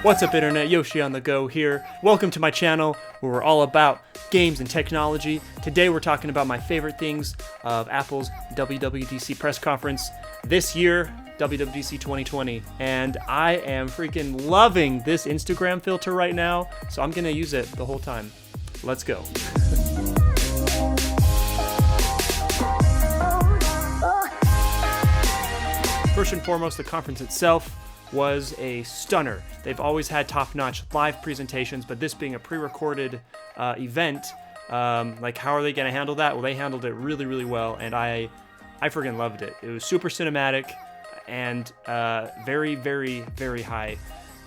What's up, Internet? Yoshi on the go here. Welcome to my channel where we're all about games and technology. Today we're talking about my favorite things of Apple's WWDC press conference this year, WWDC 2020. And I am freaking loving this Instagram filter right now, so I'm gonna use it the whole time. Let's go. First and foremost, the conference itself was a stunner. They've always had top-notch live presentations, but this being a pre-recorded event, like how are they gonna handle that? Well, they handled it really, really well, and I freaking loved it. It was super cinematic and very, very, very high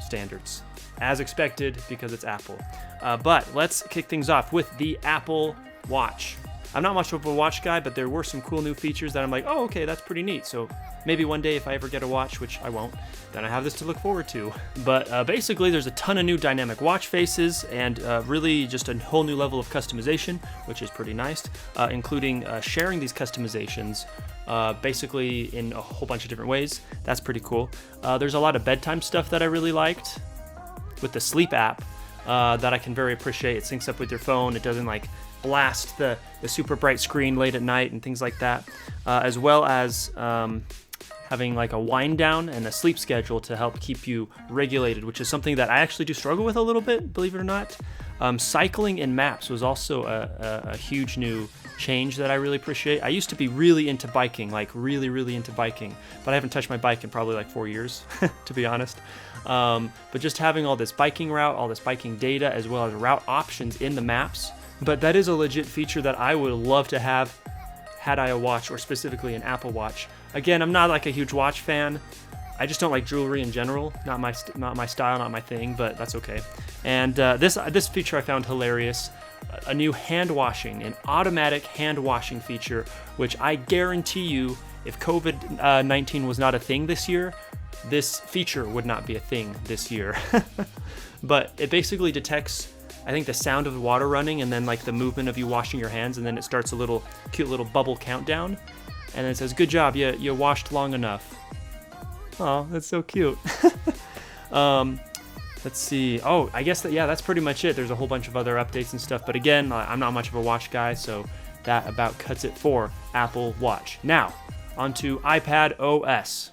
standards, as expected because it's Apple. But let's kick things off with the Apple Watch. I'm not much of a watch guy, but there were some cool new features that I'm like, oh, okay, that's pretty neat. So maybe one day if I ever get a watch, which I won't, then I have this to look forward to. But basically, there's a ton of new dynamic watch faces and really just a whole new level of customization, which is pretty nice, including sharing these customizations basically in a whole bunch of different ways. That's pretty cool. There's a lot of bedtime stuff that I really liked with the sleep app that I can very appreciate. It syncs up with your phone. It doesn't like blast the super bright screen late at night and things like that, as well as having like a wind down and a sleep schedule to help keep you regulated, which is something that I actually do struggle with a little bit, believe it or not. Cycling in maps was also a huge new change that I really appreciate. I used to be really into biking, like really, really into biking, but I haven't touched my bike in probably like 4 years, to be honest. But just having all this biking route, all this biking data, as well as route options in the maps. But that is a legit feature that I would love to have had I a watch, or specifically an Apple Watch. Again, I'm not like a huge watch fan. I just don't like jewelry in general. Not my style, not my thing, but that's okay. And this feature I found hilarious. A new hand washing, an automatic hand washing feature, which I guarantee you, if COVID-19 was not a thing this year, this feature would not be a thing this year. But it basically detects, I think, the sound of the water running and then like the movement of you washing your hands, and then it starts a cute little bubble countdown, and then it says, good job, you washed long enough. Oh, that's so cute. Let's see. Oh, I guess that's pretty much it. There's a whole bunch of other updates and stuff, but again, I'm not much of a watch guy, so that about cuts it for Apple Watch. Now, onto iPad OS.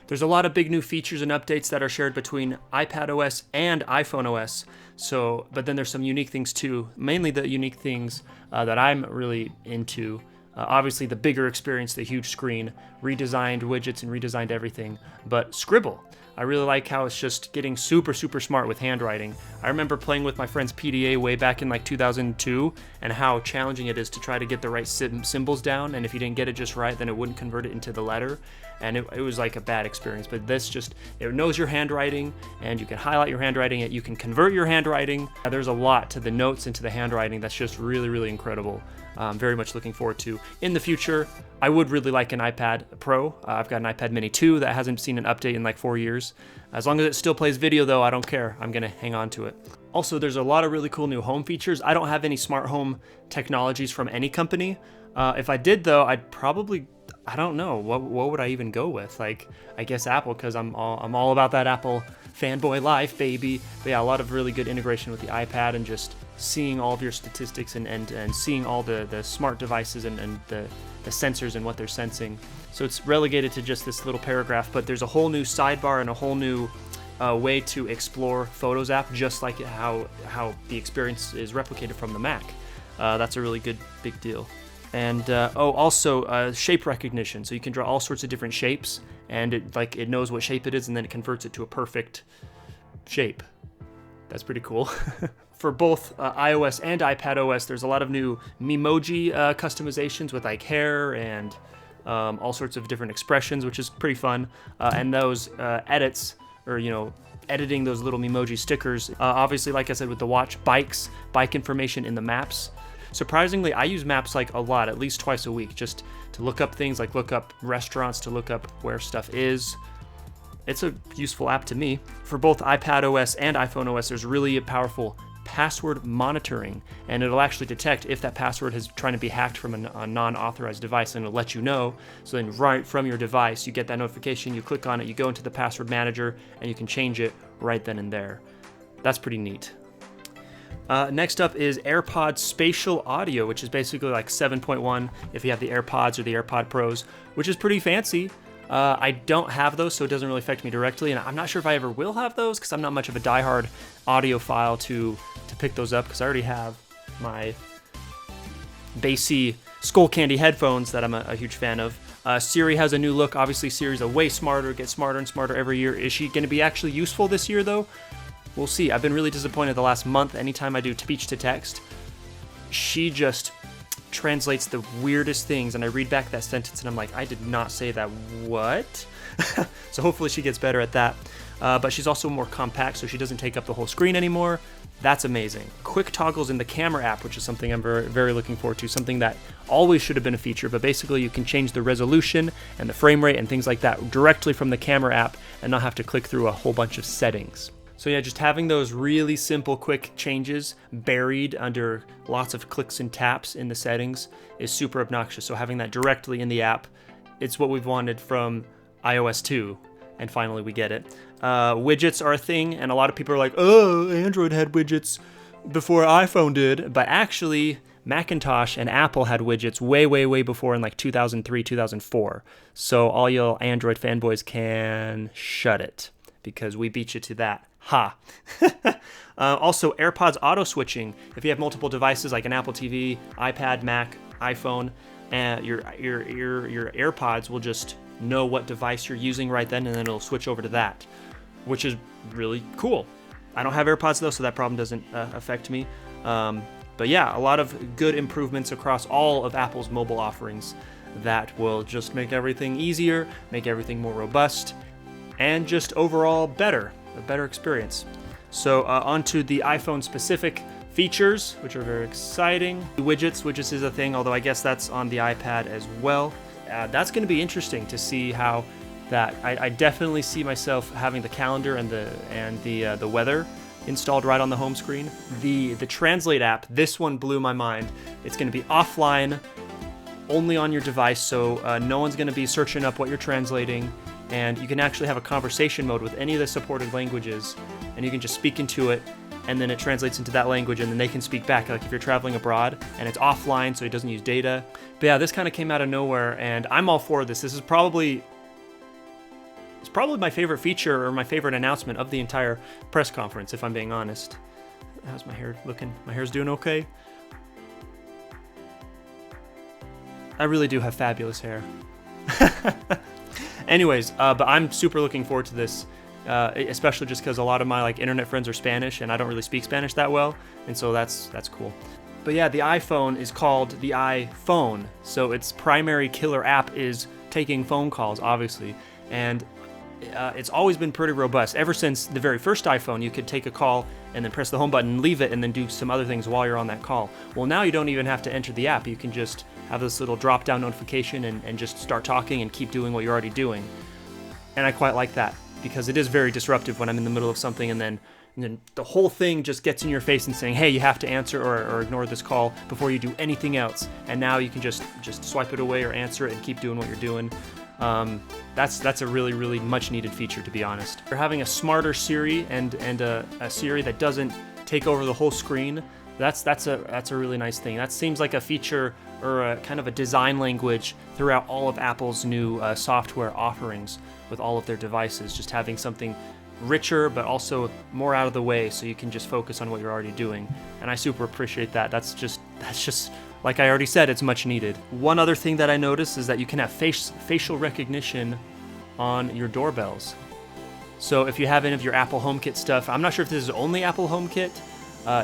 There's a lot of big new features and updates that are shared between iPad OS and iPhone OS. So, but then there's some unique things too. Mainly the unique things that I'm really into. Obviously, the bigger experience, the huge screen, redesigned widgets and redesigned everything. But Scribble, I really like how it's just getting super, super smart with handwriting. I remember playing with my friend's PDA way back in like 2002, and how challenging it is to try to get the right symbols down. And if you didn't get it just right, then it wouldn't convert it into the letter. And it was like a bad experience. But this it knows your handwriting, and you can highlight your handwriting, you can convert your handwriting. There's a lot to the notes and to the handwriting that's just really, really incredible. I'm very much looking forward to in the future. I would really like an iPad Pro. I've got an iPad Mini 2 that hasn't seen an update in like 4 years. As long as it still plays video though, I don't care. I'm gonna hang on to it. Also, there's a lot of really cool new home features. I don't have any smart home technologies from any company. If I did though, I'd probably, I don't know, what would I even go with? Like, I guess Apple, because I'm all about that Apple fanboy life, baby. But yeah, a lot of really good integration with the iPad, and just seeing all of your statistics and seeing all the smart devices and the sensors and what they're sensing. So it's relegated to just this little paragraph, but there's a whole new sidebar and a whole new way to explore Photos app, just like how the experience is replicated from the Mac. That's a really good big deal. And also shape recognition, so you can draw all sorts of different shapes, and it knows what shape it is, and then it converts it to a perfect shape. That's pretty cool. For both iOS and iPad OS, there's a lot of new Memoji customizations with like hair and all sorts of different expressions, which is pretty fun. And those edits, or editing those little Memoji stickers. Obviously, like I said, with the watch, bike information in the maps. Surprisingly, I use maps like a lot, at least twice a week, just to look up things, like look up restaurants, to look up where stuff is. It's a useful app to me. For both iPad OS and iPhone OS, there's really a powerful password monitoring, and it'll actually detect if that password is trying to be hacked from a non-authorized device, and it'll let you know. So then right from your device, you get that notification, you click on it, you go into the password manager, and you can change it right then and there. That's pretty neat. Next up is AirPods Spatial Audio, which is basically like 7.1 if you have the AirPods or the AirPod Pros, which is pretty fancy. I don't have those, so it doesn't really affect me directly, and I'm not sure if I ever will have those because I'm not much of a diehard audiophile to pick those up, because I already have my bassy Skull Candy headphones that I'm a huge fan of. Siri has a new look. Obviously, Siri's a way smarter, gets smarter and smarter every year. Is she going to be actually useful this year, though? We'll see. I've been really disappointed the last month. Anytime I do speech to text, she just translates the weirdest things, and I read back that sentence and I'm like, I did not say that. What? So hopefully she gets better at that. But she's also more compact, so she doesn't take up the whole screen anymore. That's amazing. Quick toggles in the camera app, which is something I'm very, very looking forward to. Something that always should have been a feature, but basically you can change the resolution and the frame rate and things like that directly from the camera app and not have to click through a whole bunch of settings. So yeah, just having those really simple, quick changes buried under lots of clicks and taps in the settings is super obnoxious. So having that directly in the app, it's what we've wanted from iOS 2, and finally we get it. Widgets are a thing, and a lot of people are like, oh, Android had widgets before iPhone did, but actually Macintosh and Apple had widgets way, way, way before, in like 2003, 2004. So all y'all Android fanboys can shut it, because we beat you to that. Ha. Also, AirPods auto switching. If you have multiple devices like an Apple TV, iPad, Mac, iPhone, and your AirPods will just know what device you're using right then, and then it'll switch over to that, which is really cool. I don't have AirPods though, so that problem doesn't affect me. But yeah, a lot of good improvements across all of Apple's mobile offerings that will just make everything easier, make everything more robust, and just overall better. A better experience. So onto the iPhone specific features, which are very exciting. Widgets is a thing, although I guess that's on the iPad as well. That's going to be interesting to see how that. I definitely see myself having the calendar and the weather installed right on the home screen. The Translate app, this one blew my mind. It's going to be offline, only on your device, so no one's going to be searching up what you're translating. And you can actually have a conversation mode with any of the supported languages, and you can just speak into it, and then it translates into that language, and then they can speak back, like if you're traveling abroad, and it's offline, so it doesn't use data. But yeah, this kind of came out of nowhere, and I'm all for this. This is probably my favorite feature, or my favorite announcement of the entire press conference, if I'm being honest. How's my hair looking? My hair's doing okay? I really do have fabulous hair. Anyways, but I'm super looking forward to this, especially just because a lot of my internet friends are Spanish, and I don't really speak Spanish that well, and so that's cool. But yeah, the iPhone is called the iPhone, so its primary killer app is taking phone calls, obviously, and it's always been pretty robust. Ever since the very first iPhone, you could take a call and then press the home button and leave it, and then do some other things while you're on that call. Well, now you don't even have to enter the app. You can just have this little drop-down notification and just start talking and keep doing what you're already doing. And I quite like that, because it is very disruptive when I'm in the middle of something, and then the whole thing just gets in your face and saying, hey, you have to answer or ignore this call before you do anything else. And now you can just swipe it away or answer it and keep doing what you're doing. That's a really, really much needed feature, to be honest. You're having a smarter Siri and a Siri that doesn't take over the whole screen. That's a really nice thing. That seems like a feature or a kind of a design language throughout all of Apple's new software offerings with all of their devices. Just having something richer, but also more out of the way, so you can just focus on what you're already doing. And I super appreciate that. That's just like I already said, it's much needed. One other thing that I noticed is that you can have facial recognition on your doorbells. So if you have any of your Apple HomeKit stuff, I'm not sure if this is only Apple HomeKit.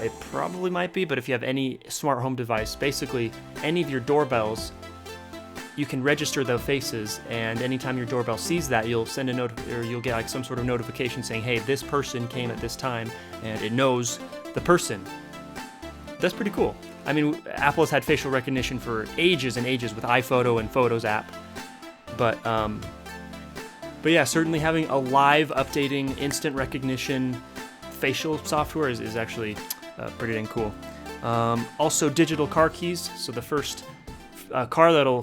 It probably might be, but if you have any smart home device, basically any of your doorbells, you can register the faces, and anytime your doorbell sees that, you'll send a note, or you'll get some sort of notification saying, hey, this person came at this time, and it knows the person. That's pretty cool. I mean, Apple has had facial recognition for ages and ages with iPhoto and Photos app, but yeah, certainly having a live updating instant recognition facial software is actually pretty dang cool. Also digital car keys. So the first car that'll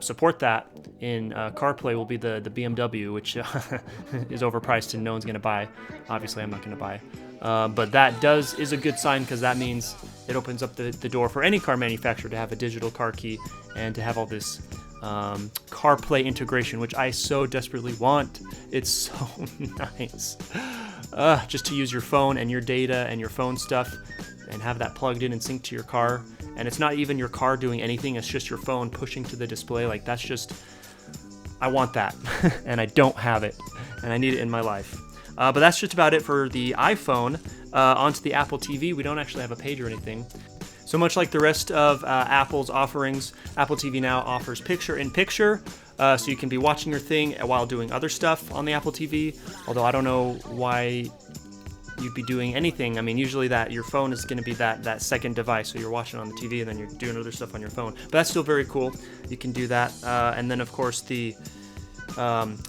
support that in CarPlay will be the BMW, which is overpriced and no one's going to buy. Obviously, I'm not going to buy. But that is a good sign, because that means it opens up the door for any car manufacturer to have a digital car key and to have all this CarPlay integration, which I so desperately want. It's so nice. Just to use your phone and your data and your phone stuff and have that plugged in and synced to your car. And it's not even your car doing anything, it's just your phone pushing to the display. Like, that's just, I want that. And I don't have it, and I need it in my life. But that's just about it for the iPhone. Onto the Apple TV, we don't actually have a page or anything. So much like the rest of Apple's offerings, Apple TV now offers picture-in-picture, so you can be watching your thing while doing other stuff on the Apple TV, although I don't know why you'd be doing anything. I mean, usually that your phone is going to be that second device, so you're watching on the TV and then you're doing other stuff on your phone. But that's still very cool. You can do that. And then, of course, the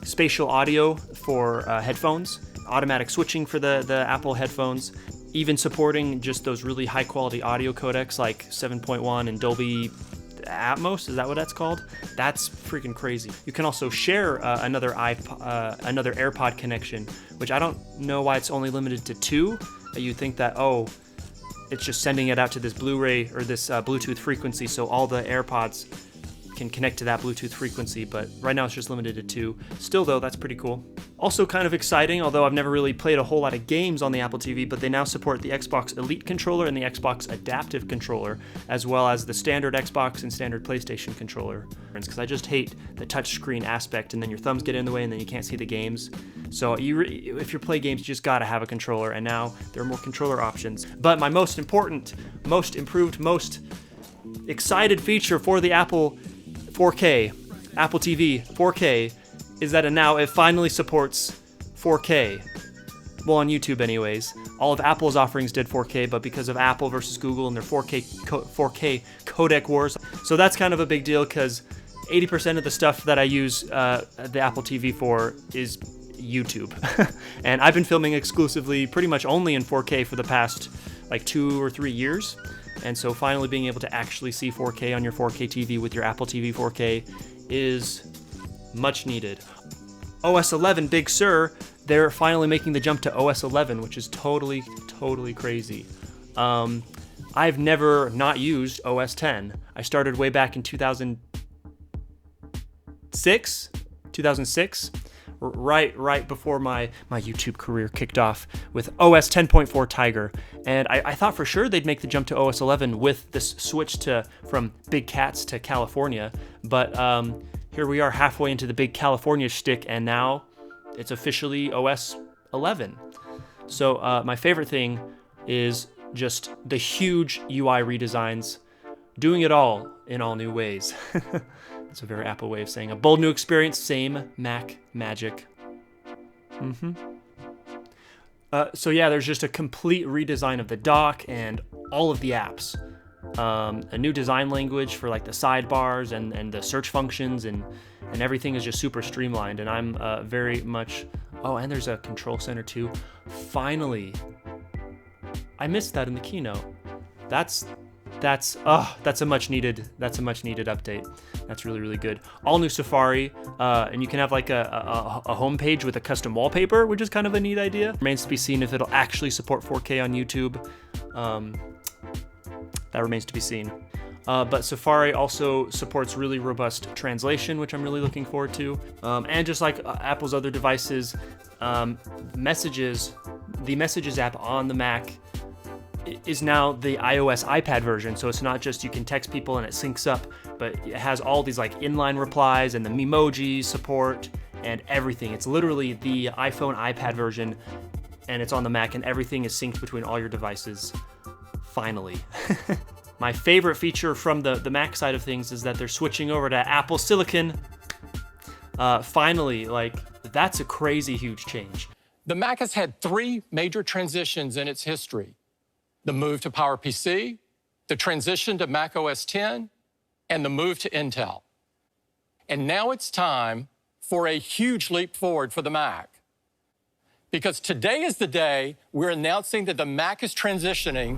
spatial audio for headphones, automatic switching for the Apple headphones, even supporting just those really high quality audio codecs like 7.1 and Dolby Atmos. Is that what that's called? That's freaking crazy. You can also share another AirPod connection, which I don't know why it's only limited to 2. You'd think that, oh, it's just sending it out to this Blu-ray or this Bluetooth frequency, so all the AirPods can connect to that Bluetooth frequency, but right now it's just limited to 2. Still though, that's pretty cool. Also kind of exciting, although I've never really played a whole lot of games on the Apple TV, but they now support the Xbox Elite controller and the Xbox Adaptive controller, as well as the standard Xbox and standard PlayStation controller. Because I just hate the touchscreen aspect, and then your thumbs get in the way and then you can't see the games. So if you play games, you just gotta have a controller, and now there are more controller options. But my most important, most improved, most excited feature for the Apple 4K, Apple TV 4K, is that now it finally supports 4K. Well, on YouTube anyways. All of Apple's offerings did 4K, but because of Apple versus Google and their 4K codec wars. So that's kind of a big deal, because 80% of the stuff that I use the Apple TV for is YouTube. And I've been filming exclusively pretty much only in 4K for the past like 2 or 3 years. And so finally being able to actually see 4K on your 4K TV with your Apple TV 4K is much needed. OS 11, Big Sur, they're finally making the jump to OS 11, which is totally crazy. I've never not used OS 10. I started way back in 2006, right before my YouTube career kicked off with OS 10.4 Tiger. And I thought for sure they'd make the jump to OS 11 with this switch from Big Cats to California. But here we are halfway into the big California shtick, and now it's officially OS 11. So my favorite thing is just the huge UI redesigns, doing it all in all new ways. It's a very Apple way of saying a bold new experience, same Mac magic. So yeah, there's just a complete redesign of the dock and all of the apps. A new design language for like the sidebars and the search functions, and everything is just super streamlined, and I'm very much... Oh, and there's a control center too. Finally. I missed that in the keynote. That's a much needed update. That's really good. All new Safari, and you can have like a home page with a custom wallpaper, which is kind of a neat idea. Remains to be seen if it'll actually support 4K on YouTube. That remains to be seen. But Safari also supports really robust translation, which I'm really looking forward to. And just like Apple's other devices, the Messages app on the Mac is now the iOS iPad version. So it's not just you can text people and it syncs up, but it has all these like inline replies and the Memoji support and everything. It's literally the iPhone iPad version, and it's on the Mac, and everything is synced between all your devices. Finally. My favorite feature from the Mac side of things is that they're switching over to Apple Silicon. Finally, like, that's a crazy huge change. The Mac has had 3 major transitions in its history: the move to PowerPC, the transition to Mac OS X, and the move to Intel. And now it's time for a huge leap forward for the Mac. because today is the day we're announcing that the Mac is transitioning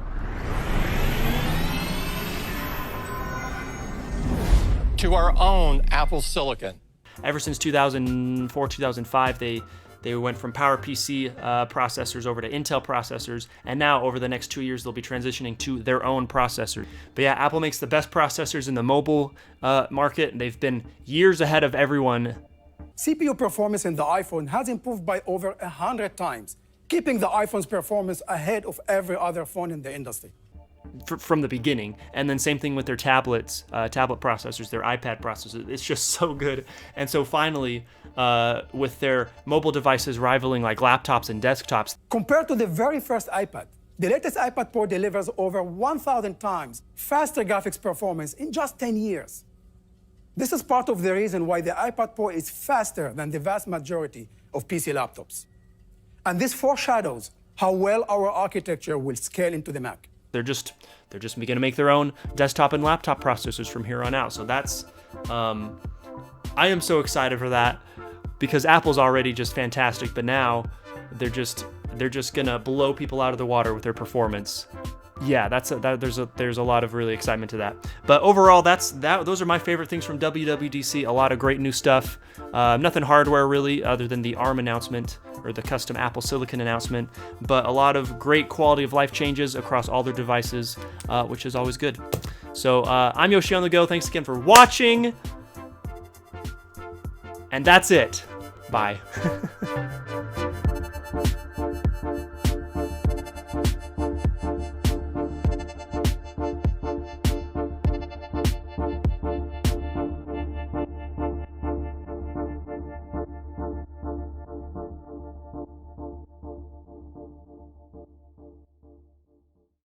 to our own Apple Silicon. Ever since 2004, 2005, they went from PowerPC processors over to Intel processors, and now over the next 2 years, they'll be transitioning to their own processor. But yeah, Apple makes the best processors in the mobile market. They've been years ahead of everyone. CPU performance in the iPhone has improved by over 100 times, keeping the iPhone's performance ahead of every other phone in the industry. From the beginning. And then same thing with their tablets, tablet processors, their iPad processors. It's just so good. And so finally, with their mobile devices rivaling like laptops and desktops. Compared to the very first iPad, the latest iPad Pro delivers over 1,000 times faster graphics performance in just 10 years. This is part of the reason why the iPad Pro is faster than the vast majority of PC laptops. And this foreshadows how well our architecture will scale into the Mac. They're just going to make their own desktop and laptop processors from here on out. So that's, I am so excited for that because Apple's already just fantastic, but now they're just gonna blow people out of the water with their performance. Yeah, there's a lot of really excitement to that. But overall, those are my favorite things from WWDC. A lot of great new stuff. Nothing hardware really, other than the ARM announcement or the custom Apple Silicon announcement. But a lot of great quality of life changes across all their devices, which is always good. So I'm Yoshi on the Go. Thanks again for watching. And that's it. Bye.